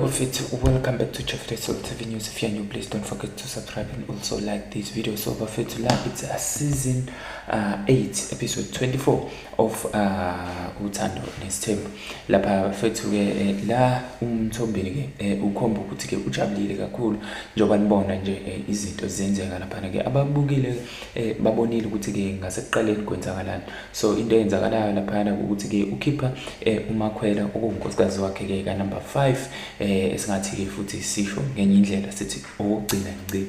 bafethu, welcome back to Jeffrey Soul TV News. If you're new, please don't forget to subscribe and also like this video. So bafethu, la it's a season 8 episode 24 of uthando nesithembu. Lapha bafethu ke la umthombeni ke ukhomba ukuthi ke ujabulile kakhulu njengoba nibona nje izinto zenzeka lapha ke ababukile babonile ukuthi ke ngasekuqaleni kwenzakalani. So into eyenzakalayo lapha ukuthi ke ukhipha uMakhwela okunkosikazi wakhe ke ka number 5 esingathi ke futhi sisho ngenye indlela sithi okugcina ngci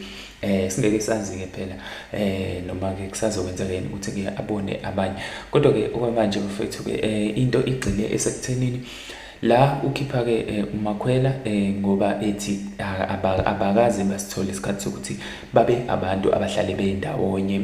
singeke sazi ke phela noma ke kusazokwenza yini ukuthi ke abone abanye kodwa ke okwamanje bafethu ke into igcine esekuthenini la ukhipha ke uMakhwela ngoba ethi abakazi basithola isikhathi sokuthi babe abantu abahlale beyindawonye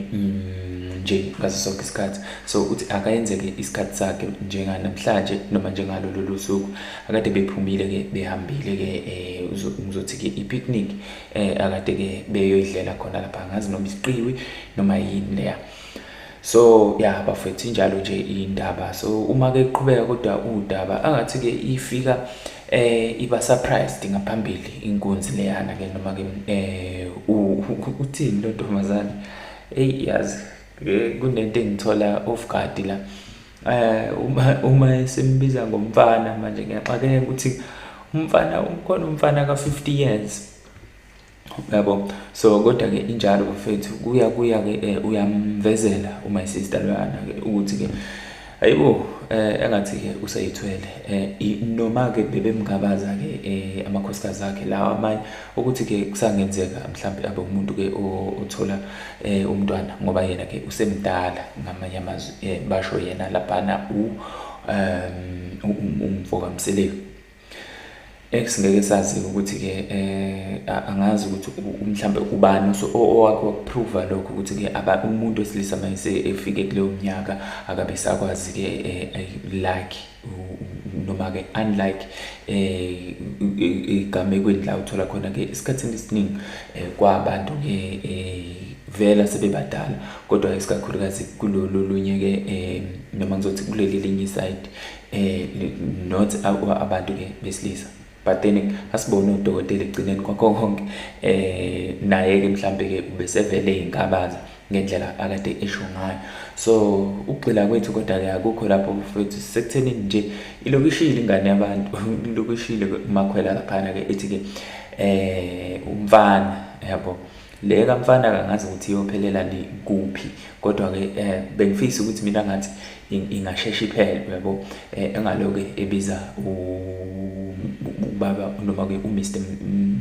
nje ngaso sonke isikhathi. So uthi akayenzeke isikhathi sakhe njenganamhlanje noma njengalolu suku akade bephumile ke behambile ke uzothi ke ipicnic akade ke beyoyidlela khona lapha ngazi noma isiqiwi noma yini leya. So yeah bafethu njalo nje indaba. So uma ke iqhubeka kodwa udaba angathi ke ifika iba surprised ngaphambili inkunzi leyana ke noma ke uthini lo ntombazane yazi kunento engithola off guard la uma esembiza ngomfana manje ngiyaxakeka ukuthi umfana ukhona umfana ka 50 years yabo. So kodwa ke injalo bafethu kuya ke uyamvezela uma sister lwana ke ukuthi ke ayibo engathi ke usayithwele noma ke bebemgabaza ke amakhosikazi akhe lawa amanye ukuthi ke kusangenzeka mhlawumbe abe umuntu ke othola umntwana ngoba yena ke usemdala ngamanye amazwi basho yena lapana umfoka Mseleki singeke sazi ukuthi ke angazi ukuthi mhlambe ubani owakho prove lokho ukuthi ke umuntu wesilisa mayise efike kuleyo minyaka akabe sakwazi ke like noma ke unlike igama kwendla uthola khona ke isikhathini esiningi kwabantu ke vela sebebadala kodwa isikakhulukazi kulolunye ke noma ngizothi kuleli linye side not abantu ke besilisa. But then asibone udokotela egcineni kwakho konke naye ke mhlambe ke ubesevele inkabaza ngendlela akade esho ngayo. So ukugcila kwethu kodwa ke akukho lapho mfethu sekuthenini nje ilokishile ingane yabantu ilokishile uMakhwela laphana ke ethi ke umfana yabo le kamfana kangazi ukuthi iyophelela ni kuphi kodwa ke bengifisa ukuthi mina ngathi ingashesha iphele yabo engaloke ebiza ubaba noma ke uMr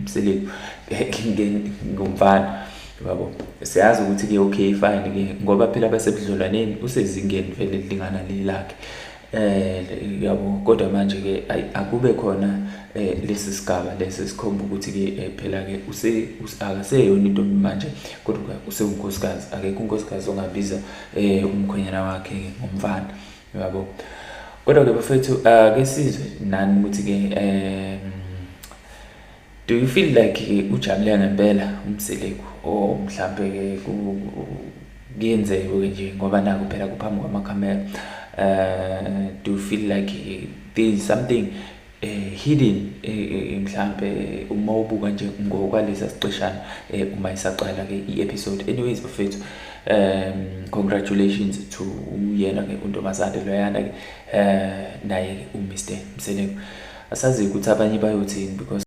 Mseleki ngomfana yabo. Siyazi ukuthi ke okay fine ke ngoba phela basebudlolwaneni usezingeni vele lingana lelakhe yabo kodwa manje ke akube khona lesi sigaba lesi sikhomba ukuthi ke phela ke akaseyona into manje kodwa usewunkosikazi akekho unkosikazi ongabiza umkhwenyana wakhe ngomfana yabo. Kodwa ke bafethu ke sizwe nani ukuthi ke do you feel like ujabule ngempela uMseleki o mhlambe ke kuyenzeka nje ngoba naku phela kuphambi kwamakhamera do you feel like there is something hidden mhlambe uma ubuka nje ngokwalesa siqeshana uma isaqala ke i-episode. Anyways bafethu congratulations to yena ke untombazane loyana ke naye uMr Mseleki asazi ukuthi abanye bayothini because